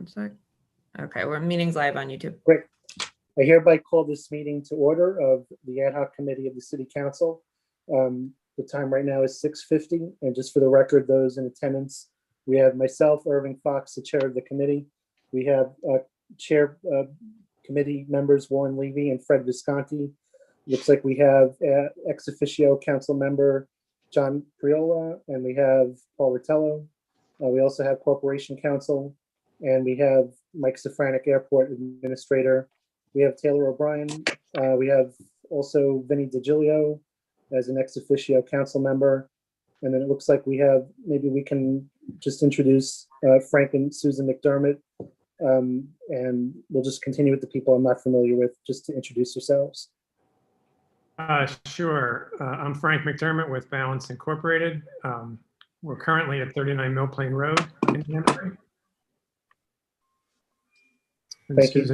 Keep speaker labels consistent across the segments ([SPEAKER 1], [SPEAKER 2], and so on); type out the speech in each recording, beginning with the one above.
[SPEAKER 1] one sec. Okay, we're meetings live on YouTube.
[SPEAKER 2] Great. I hereby call this meeting to order of the Ad Hoc Committee of the City Council. The time right now is 6:50, and just for the record, those in attendance, we have myself, Irving Fox, the chair of the committee. We have chair committee members Warren Levy and Fred Visconti. Looks like we have ex officio council member John Priola, and we have Paul Ritello. We also have corporation counsel, and we have Mike Safranek, airport administrator. We have Taylor O'Brien. We have also Vinny DiGilio as an ex officio council member. And then it looks like we have, maybe we can just introduce Frank and Susan McDermott. And we'll just continue with the people I'm not familiar with, just to introduce yourselves.
[SPEAKER 3] Sure. I'm Frank McDermott with Balance Incorporated. We're currently at 39 Mill Plain Road in Danbury.
[SPEAKER 2] Thank you.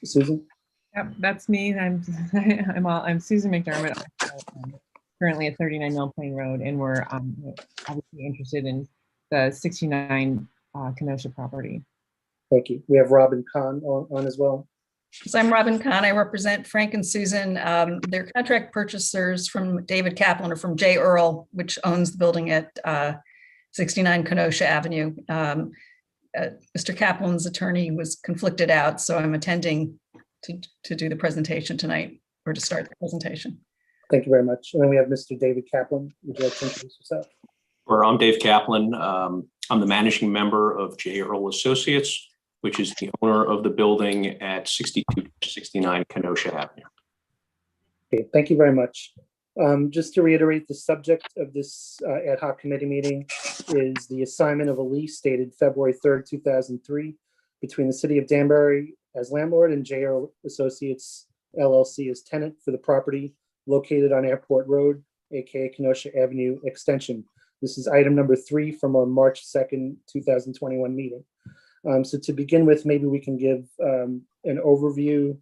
[SPEAKER 2] Susan?
[SPEAKER 4] Yep, that's me. I'm Susan McDermott. I'm currently at 39 Mill Plain Road, and we're obviously interested in the 69 Kenosha property.
[SPEAKER 2] Thank you. We have Robin Kahn on as well.
[SPEAKER 5] So I'm Robin Kahn. I represent Frank and Susan. They're contract purchasers from David Kaplan or from J. Earl, which owns the building at 69 Kenosha Avenue. Mr. Kaplan's attorney was conflicted out, so I'm attending to do the presentation tonight, or to start the presentation.
[SPEAKER 2] Thank you very much. And then we have Mr. David Kaplan. Would you like to introduce yourself?
[SPEAKER 6] Sure, I'm Dave Kaplan. I'm the managing member of J. Earl Associates, which is the owner of the building at 6269 Kenosha Avenue.
[SPEAKER 2] Okay, thank you very much. Just to reiterate, the subject of this ad hoc committee meeting is the assignment of a lease dated February 3rd, 2003 between the city of Danbury as landlord and J. Earl Associates LLC as tenant for the property located on Airport Road, aka Kenosha Avenue Extension. This is item number 3 from our March 2nd, 2021 meeting. So to begin with, maybe we can give an overview.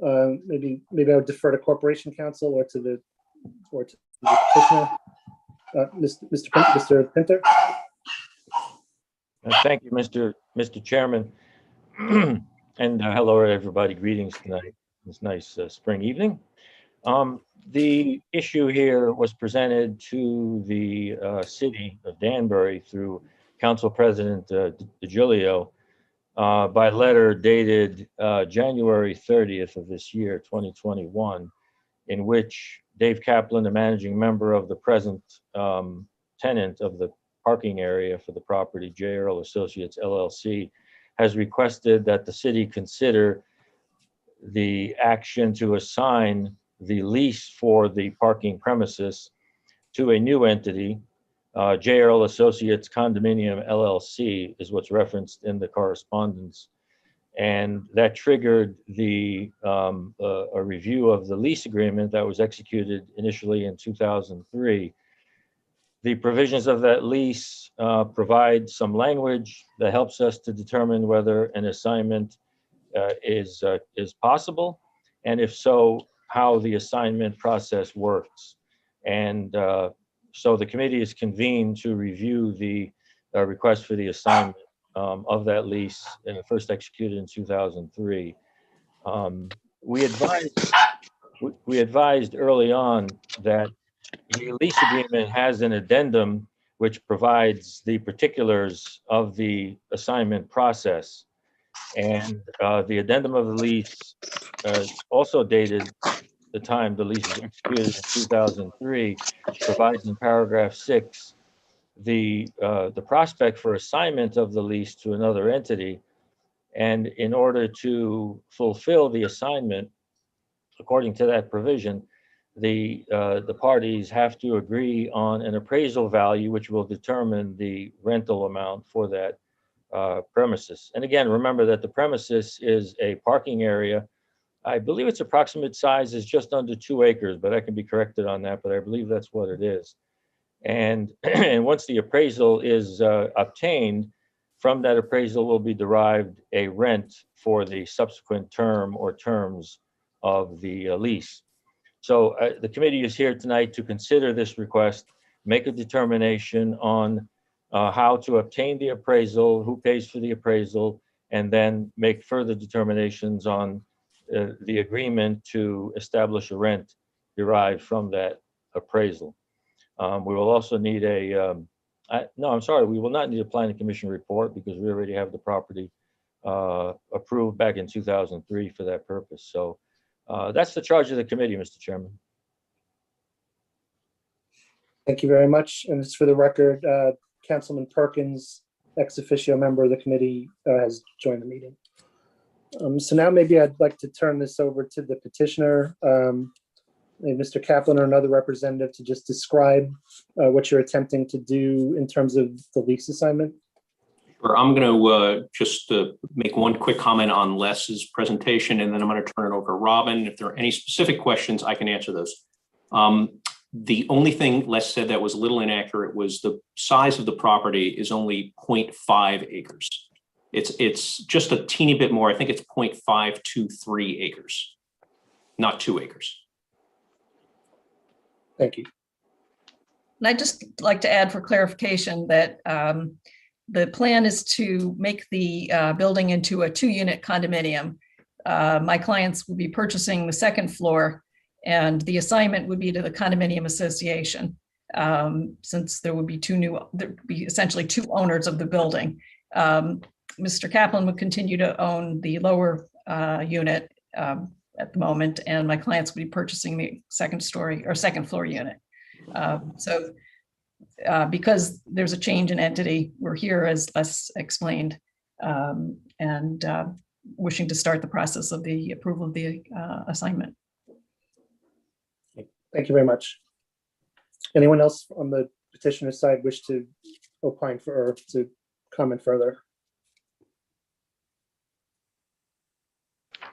[SPEAKER 2] Maybe I would defer to Corporation Counsel or to the petitioner. Mr. Pinter.
[SPEAKER 7] Thank you, Mr. Chairman. And hello, everybody. Greetings tonight. This nice spring evening. The issue here was presented to the city of Danbury through Council President DiGilio by letter dated January 30th of this year, 2021, in which Dave Kaplan, the managing member of the present tenant of the parking area for the property, J. Earl Associates LLC, has requested that the city consider the action to assign the lease for the parking premises to a new entity. J. Earl Associates Condominium LLC is what's referenced in the correspondence. And that triggered the a review of the lease agreement that was executed initially in 2003. The provisions of that lease provide some language that helps us to determine whether an assignment is possible, and if so, how the assignment process works. And so the committee is convened to review the request for the assignment of that lease, first executed in 2003. We advised early on that the lease agreement has an addendum which provides the particulars of the assignment process. And the addendum of the lease, also dated the time the lease was executed in 2003, provides in paragraph 6 the prospect for assignment of the lease to another entity. And in order to fulfill the assignment, according to that provision, the parties have to agree on an appraisal value, which will determine the rental amount for that premises. And again, remember that the premises is a parking area. I believe its approximate size is just under 2 acres, but I can be corrected on that, but I believe that's what it is. And, and once the appraisal is obtained, from that appraisal will be derived a rent for the subsequent term or terms of the lease. So the committee is here tonight to consider this request, make a determination on how to obtain the appraisal, who pays for the appraisal, and then make further determinations on the agreement to establish a rent derived from that appraisal. We will also need we will not need a planning commission report because we already have the property approved back in 2003 for that purpose. So that's the charge of the committee, Mr. Chairman.
[SPEAKER 2] Thank you very much. And just for the record, Councilman Perkins, ex officio member of the committee, has joined the meeting. So now maybe I'd like to turn this over to the petitioner, Mr. Kaplan or another representative, to just describe what you're attempting to do in terms of the lease assignment.
[SPEAKER 6] Sure. I'm going to just make one quick comment on Les's presentation, and then I'm going to turn it over to Robin. If there are any specific questions, I can answer those. The only thing Les said that was a little inaccurate was the size of the property is only 0.5 acres. It's just a teeny bit more. I think it's 0.523 acres, not 2 acres.
[SPEAKER 2] Thank you.
[SPEAKER 5] And I'd just like to add for clarification that the plan is to make the building into a 2-unit condominium. My clients will be purchasing the 2nd floor, and the assignment would be to the condominium association, since there would be essentially 2 owners of the building. Mr. Kaplan would continue to own the lower unit at the moment, and my clients would be purchasing the 2nd floor unit. Because there's a change in entity, we're here, as Les explained, and wishing to start the process of the approval of the assignment.
[SPEAKER 2] Thank you very much. Anyone else on the petitioner's side wish to opine or to comment further?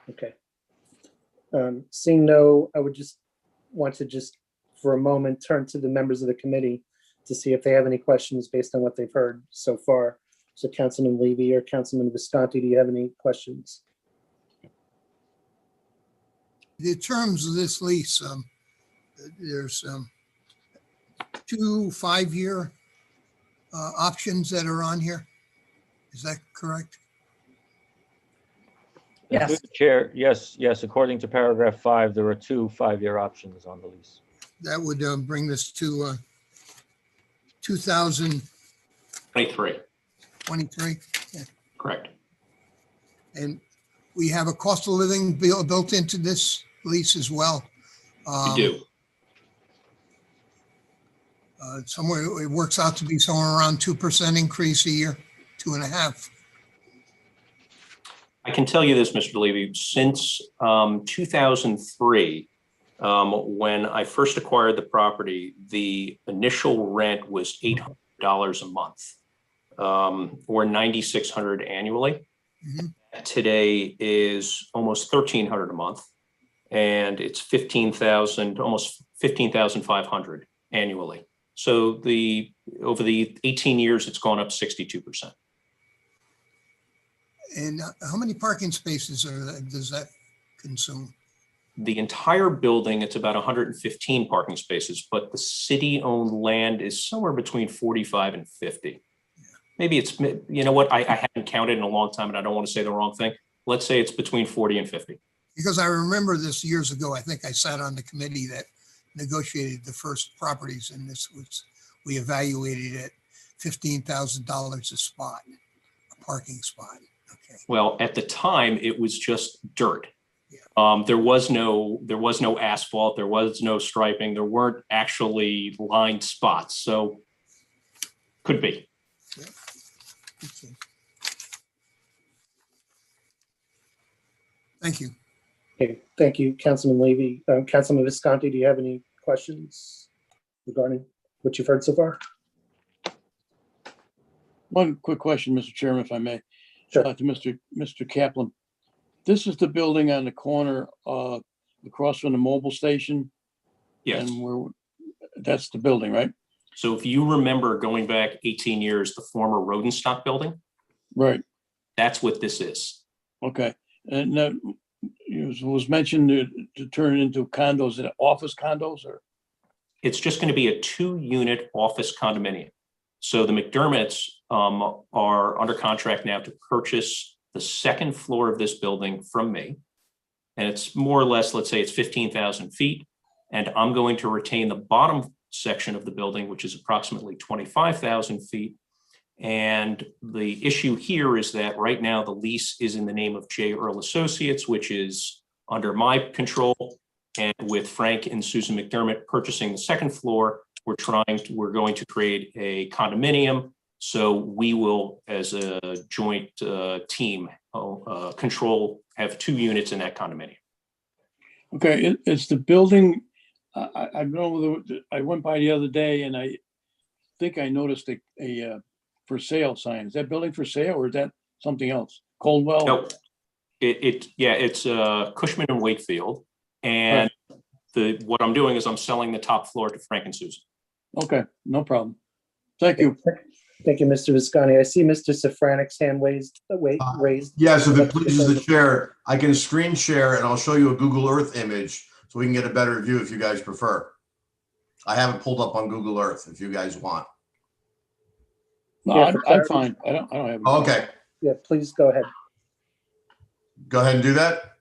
[SPEAKER 2] Okay. Seeing no, I would just want to for a moment turn to the members of the committee to see if they have any questions based on what they've heard so far. So Councilman Levy or Councilman Visconti, do you have any questions?
[SPEAKER 8] The terms of this lease, there's 2 5-year options that are on here. Is that correct?
[SPEAKER 5] Yes.
[SPEAKER 7] Through the chair, yes, according to paragraph 5, there are 2 5-year options on the lease.
[SPEAKER 8] That would bring this to 2023.
[SPEAKER 6] 23.
[SPEAKER 8] Yeah.
[SPEAKER 6] Correct.
[SPEAKER 8] And we have a cost of living built into this lease as well.
[SPEAKER 6] You do.
[SPEAKER 8] Somewhere it works out to be somewhere around 2% increase a year, 2.5%.
[SPEAKER 6] I can tell you this, Mr. Levy, since 2003, when I first acquired the property, the initial rent was $800 a month, or $9,600 annually.
[SPEAKER 8] Mm-hmm.
[SPEAKER 6] Today is almost $1,300 a month, and it's almost $15,500 annually. So over the 18 years, it's gone up 62%.
[SPEAKER 8] And how many parking spaces does that consume?
[SPEAKER 6] The entire building, it's about 115 parking spaces, but the city-owned land is somewhere between 45 and 50. Yeah. Maybe it's, you know what, I haven't counted in a long time and I don't want to say the wrong thing. Let's say it's between 40 and 50.
[SPEAKER 8] Because I remember this years ago, I think I sat on the committee that negotiated the first properties, and we evaluated it $15,000 a spot, a parking spot. Okay.
[SPEAKER 6] Well, at the time, it was just dirt.
[SPEAKER 8] Yeah.
[SPEAKER 6] There was no asphalt. There was no striping. There weren't actually lined spots. So could be.
[SPEAKER 8] Yeah. Okay. Thank you.
[SPEAKER 2] Okay, thank you, Councilman Levy. Councilman Visconti, do you have any questions regarding what you've heard so far?
[SPEAKER 9] One quick question, Mr. Chairman, if I may.
[SPEAKER 2] Sure.
[SPEAKER 9] To Mr. Kaplan. This is the building on the corner across from the mobile station.
[SPEAKER 6] Yes.
[SPEAKER 9] And that's the building, right?
[SPEAKER 6] So if you remember going back 18 years, the former Rodenstock building,
[SPEAKER 9] Right.
[SPEAKER 6] that's what this is.
[SPEAKER 9] Okay. And it was mentioned to turn it into condos, office condos, or?
[SPEAKER 6] It's just going to be a 2-unit office condominium. So the McDermotts are under contract now to purchase the second floor of this building from me. And it's more or less, let's say it's 15,000 feet. And I'm going to retain the bottom section of the building, which is approximately 25,000 feet. And the issue here is that right now the lease is in the name of J. Earl Associates, which is under my control. And with Frank and Susan McDermott purchasing the second floor, we're going to create a condominium. So we will, as a joint team, have 2 units in that condominium.
[SPEAKER 9] Okay, it's the building, I know, I went by the other day and I think I noticed a for sale sign. Is that building for sale or is that something else? Coldwell?
[SPEAKER 6] Nope. It's Cushman and Wakefield. And what I'm doing is I'm selling the top floor to Frank and Susan.
[SPEAKER 9] Okay, no problem. Thank you.
[SPEAKER 2] Thank you, Mr. Visconti. I see Mr. Safranik's hand raised.
[SPEAKER 10] Yes, if it pleases the chair, I can screen share and I'll show you a Google Earth image so we can get a better view if you guys prefer. I have it pulled up on Google Earth if you guys want.
[SPEAKER 9] No,
[SPEAKER 2] Yeah,
[SPEAKER 9] I'm fine. I don't have.
[SPEAKER 10] Okay,
[SPEAKER 2] Yeah, please go ahead.
[SPEAKER 10] go ahead and do that.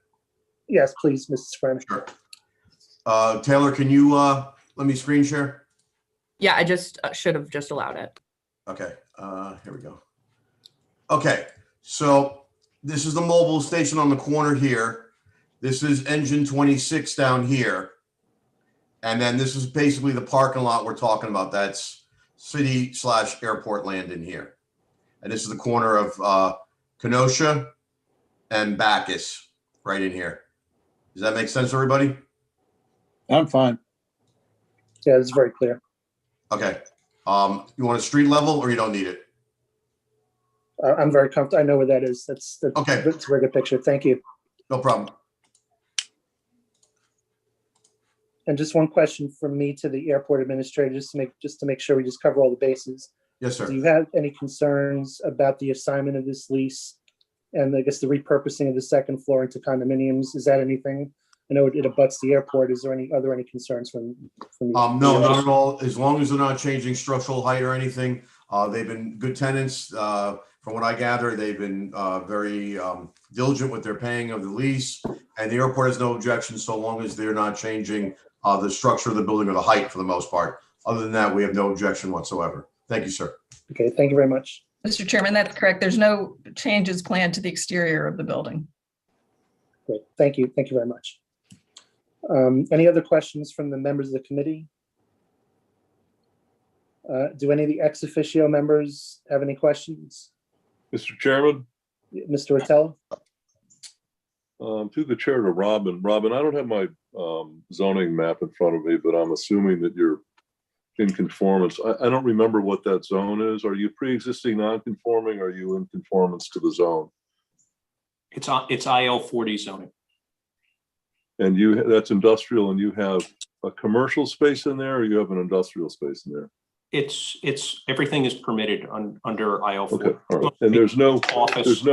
[SPEAKER 2] Yes, please, Mrs. Safranik.
[SPEAKER 10] Sure. Taylor, can you let me screen share?
[SPEAKER 1] Yeah, I just should have just allowed it.
[SPEAKER 10] Okay, here we go. Okay, so this is the mobile station on the corner here. This is engine 26 down here. And then this is basically the parking lot we're talking about. That's city/airport land in here. And this is the corner of Kenosha and Bacchus right in here. Does that make sense, everybody?
[SPEAKER 9] I'm fine.
[SPEAKER 2] Yeah, it's very clear.
[SPEAKER 10] Okay. You want a street level or you don't need it?
[SPEAKER 2] I'm very comfortable. I know where that is. That's
[SPEAKER 10] Okay.
[SPEAKER 2] That's a very good picture. Thank you.
[SPEAKER 10] No problem.
[SPEAKER 2] And just one question from me to the airport administrator, just to make sure we just cover all the bases.
[SPEAKER 10] Yes,
[SPEAKER 2] Do
[SPEAKER 10] sir.
[SPEAKER 2] you have any concerns about the assignment of this lease and I guess the repurposing of the second floor into condominiums? Is that anything? I know it abuts the airport. Is there any concerns from you?
[SPEAKER 10] No, not at all. As long as they're not changing structural height or anything. They've been good tenants. From what I gather, they've been very diligent with their paying of the lease. And the airport has no objection so long as they're not changing the structure of the building or the height for the most part. Other than that, we have no objection whatsoever. Thank you, sir.
[SPEAKER 2] Okay, thank you very much.
[SPEAKER 5] Mr. Chairman, that's correct. There's no changes planned to the exterior of the building.
[SPEAKER 2] Great, thank you. Thank you very much. Any other questions from the members of the committee? Do any of the ex officio members have any questions?
[SPEAKER 11] Mr. Chairman,
[SPEAKER 2] Mr. Rotella?
[SPEAKER 11] through the chair to Robin. Robin, I don't have my zoning map in front of me, but I'm assuming that you're in conformance. I don't remember what that zone is. Are you pre-existing non-conforming? Or are you in conformance to the zone?
[SPEAKER 6] It's IL 40 zoning.
[SPEAKER 11] And that's industrial, and you have a commercial space in there, or you have an industrial space in there?
[SPEAKER 6] It's everything is permitted under IL 40.
[SPEAKER 11] Okay, all right. And there's no
[SPEAKER 6] office.
[SPEAKER 11] there's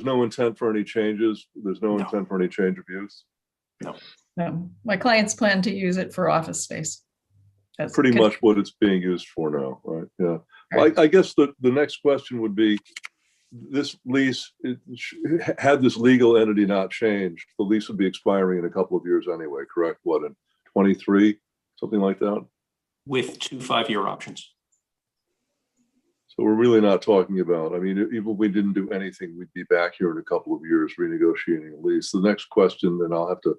[SPEAKER 11] no intent for any changes. There's no intent for any change of use.
[SPEAKER 5] No, my clients plan to use it for office space. That's
[SPEAKER 11] Pretty much what it's being used for now, right? Yeah. Well, I guess the next question would be, this lease, had this legal entity not changed, the lease would be expiring in a couple of years anyway, correct? What, in 23, something like that?
[SPEAKER 6] With 2 5-year options.
[SPEAKER 11] So we're really not talking about, I mean, even if we didn't do anything, we'd be back here in a couple of years renegotiating a lease. The next question, and I'll have to,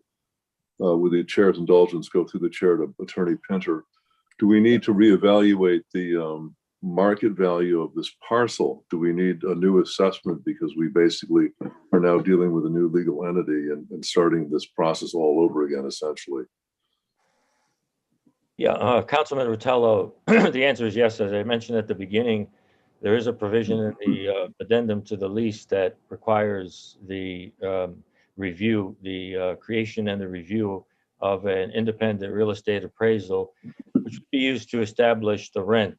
[SPEAKER 11] with the chair's indulgence, go through the chair to Attorney Pinter. Do we need to reevaluate the market value of this parcel? Do we need a new assessment because we basically are now dealing with a new legal entity and starting this process all over again, essentially?
[SPEAKER 7] Yeah, Councilman Rotella, the answer is yes. As I mentioned at the beginning, there is a provision in the addendum to the lease that requires the review, the creation and the review of an independent real estate appraisal, which would be used to establish the rent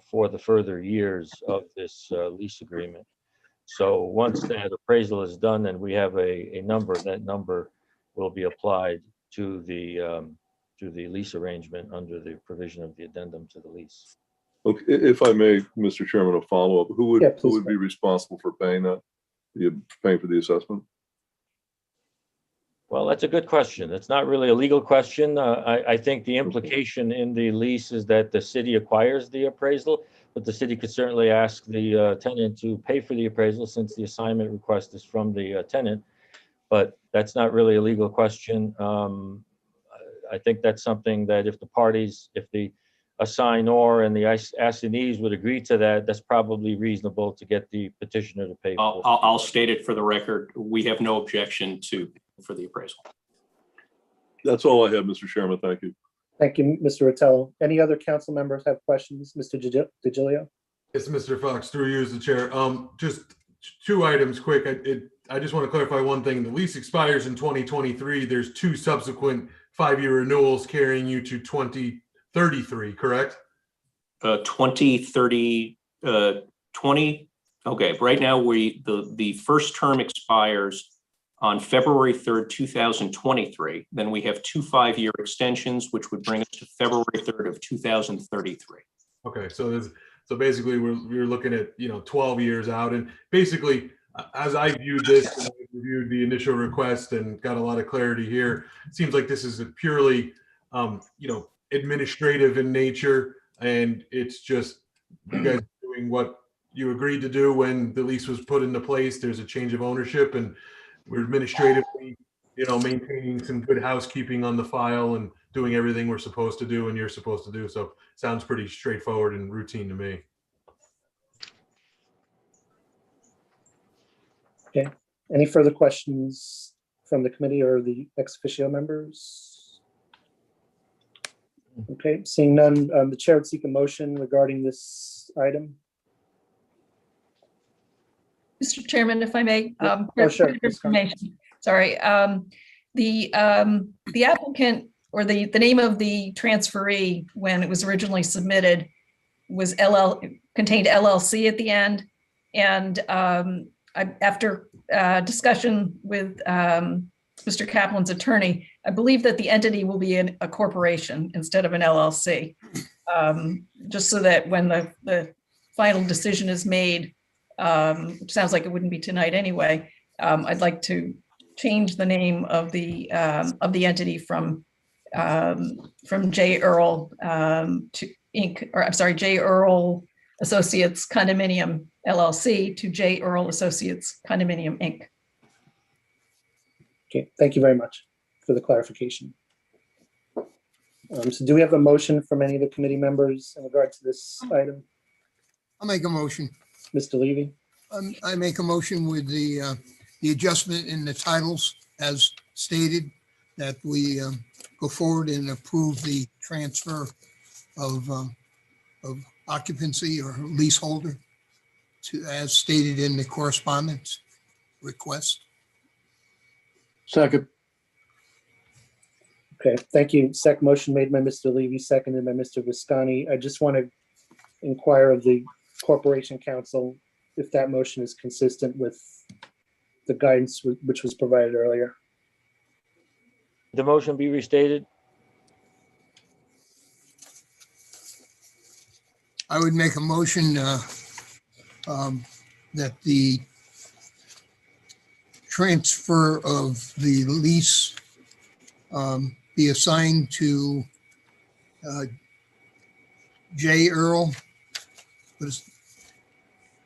[SPEAKER 7] for the further years of this lease agreement. So once that appraisal is done and we have a number, that number will be applied to the lease arrangement under the provision of the addendum to the lease.
[SPEAKER 11] Okay, if I may, Mr. Chairman, a follow-up. Who would be responsible for paying that? You're paying for the assessment?
[SPEAKER 7] Well, that's a good question. It's not really a legal question. I think the implication in the lease is that the city acquires the appraisal, but the city could certainly ask the tenant to pay for the appraisal since the assignment request is from the tenant. But that's not really a legal question. I think that's something that if the parties, if the assignor and the assignees would agree to that, that's probably reasonable to get the petitioner to pay for.
[SPEAKER 6] I'll state it for the record. We have no objection to for the appraisal.
[SPEAKER 11] That's all I have, Mr. Chairman. Thank you.
[SPEAKER 2] Thank you, Mr. Rotella. Any other council members have questions? Mr. DiGilio?
[SPEAKER 12] Yes, Mr. Fox, through you as the chair. Just two items quick. I just want to clarify one thing. The lease expires in 2023. There's two subsequent 5-year renewals carrying you to 2033, correct?
[SPEAKER 6] 2030, 20. Okay, right now the first term expires on February 3rd, 2023. Then we have two 5-year extensions, which would bring us to February 3rd of 2033.
[SPEAKER 12] Okay, so basically we're looking at 12 years out, and basically as I viewed this, and I reviewed the initial request and got a lot of clarity here, it seems like this is a purely administrative in nature, and it's just you guys doing what you agreed to do when the lease was put into place. There's a change of ownership, and we're administratively, maintaining some good housekeeping on the file and doing everything we're supposed to do and you're supposed to do. So sounds pretty straightforward and routine to me.
[SPEAKER 2] Okay. Any further questions from the committee or the ex officio members? Okay, seeing none, the chair would seek a motion regarding this item.
[SPEAKER 5] Mr. Chairman, if I may,
[SPEAKER 2] Oh, sure.
[SPEAKER 5] information. Sorry, the applicant or the name of the transferee when it was originally submitted was contained LLC at the end, and after discussion with Mr. Kaplan's attorney, I believe that the entity will be a corporation instead of an LLC, just so that when the final decision is made, which sounds like it wouldn't be tonight anyway, I'd like to change the name of the entity from J. Earl to Inc. or I'm sorry, J. Earl Associates Condominium LLC to J. Earl Associates Condominium Inc.
[SPEAKER 2] Okay, thank you very much for the clarification. So do we have a motion from any of the committee members in regard to this item?
[SPEAKER 8] I'll make a motion.
[SPEAKER 2] Mr. Levy?
[SPEAKER 8] I make a motion with the adjustment in the titles as stated, that we go forward and approve the transfer of occupancy or leaseholder to, as stated in the correspondence request.
[SPEAKER 9] Second.
[SPEAKER 2] Okay, thank you. Motion made by Mr. Levy, seconded by Mr. Visconti. I just want to inquire of the Corporation Council if that motion is consistent with the guidance which was provided earlier.
[SPEAKER 7] The motion be restated?
[SPEAKER 8] I would make a motion that the transfer of the lease be assigned to J. Earl,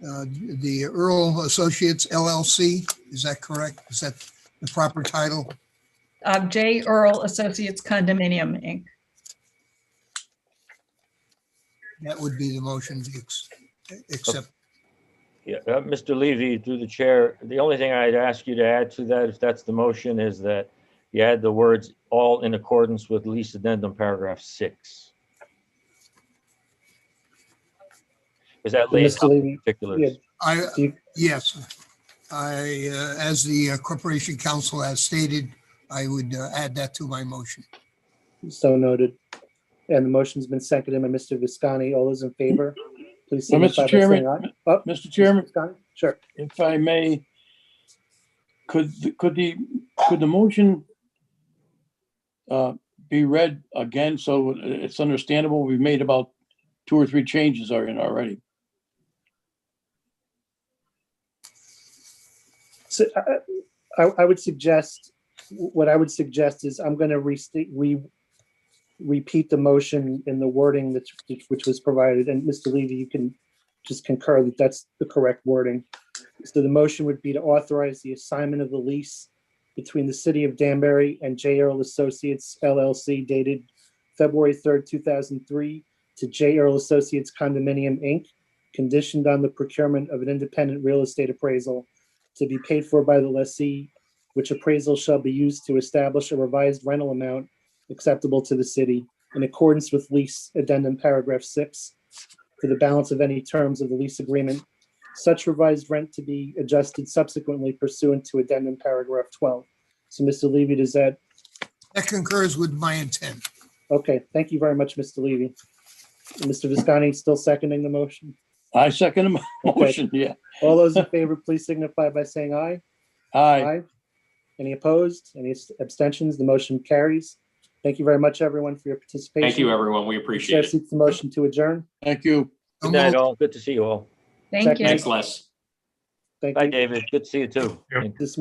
[SPEAKER 8] the Earl Associates LLC. Is that correct? Is that the proper title?
[SPEAKER 5] J. Earl Associates Condominium Inc.
[SPEAKER 8] That would be the motion to accept.
[SPEAKER 7] Yeah, Mr. Levy, through the chair, the only thing I'd ask you to add to that, if that's the motion, is that you add the words "all in accordance with lease addendum paragraph 6." Is that lays out the particulars?
[SPEAKER 8] Yes, as the Corporation Council has stated, I would add that to my motion.
[SPEAKER 2] So noted. And the motion's been seconded by Mr. Visconti. All those in favor, please
[SPEAKER 9] Well,
[SPEAKER 2] signify
[SPEAKER 9] Mr.
[SPEAKER 2] by
[SPEAKER 9] Chairman,
[SPEAKER 2] saying aye. Oh,
[SPEAKER 9] Mr. Chairman,
[SPEAKER 2] Visconti? Sure.
[SPEAKER 9] if I may, could the motion be read again so it's understandable? We've made about 2 or 3 changes already.
[SPEAKER 2] So I would suggest, what I would suggest is I'm going to repeat the motion in the wording that which was provided. And Mr. Levy, you can just concur that that's the correct wording. So the motion would be to authorize the assignment of the lease between the City of Danbury and J. Earl Associates LLC dated February 3rd, 2003 to J. Earl Associates Condominium, Inc., conditioned on the procurement of an independent real estate appraisal to be paid for by the lessee, which appraisal shall be used to establish a revised rental amount acceptable to the city in accordance with lease addendum paragraph 6 for the balance of any terms of the lease agreement. Such revised rent to be adjusted subsequently pursuant to addendum paragraph 12. So Mr. Levy, does that,
[SPEAKER 8] That concurs with my intent.
[SPEAKER 2] okay, thank you very much, Mr. Levy. Mr. Visconti still seconding the motion?
[SPEAKER 9] I second the
[SPEAKER 2] Okay.
[SPEAKER 9] motion, yeah.
[SPEAKER 2] All those in favor, please signify by saying aye.
[SPEAKER 9] Aye.
[SPEAKER 2] Any opposed? Any abstentions? The motion carries. Thank you very much, everyone, for your participation.
[SPEAKER 6] Thank you, everyone. We
[SPEAKER 2] Chair
[SPEAKER 6] appreciate it.
[SPEAKER 2] seeks the motion to adjourn.
[SPEAKER 9] Thank you.
[SPEAKER 8] So
[SPEAKER 7] Good night,
[SPEAKER 8] moved.
[SPEAKER 7] all. Good to see you all.
[SPEAKER 5] Thank you.
[SPEAKER 6] Thanks, Les.
[SPEAKER 2] Thank
[SPEAKER 7] Bye,
[SPEAKER 2] you.
[SPEAKER 7] David. Good to see you too.
[SPEAKER 3] Yeah.
[SPEAKER 2] This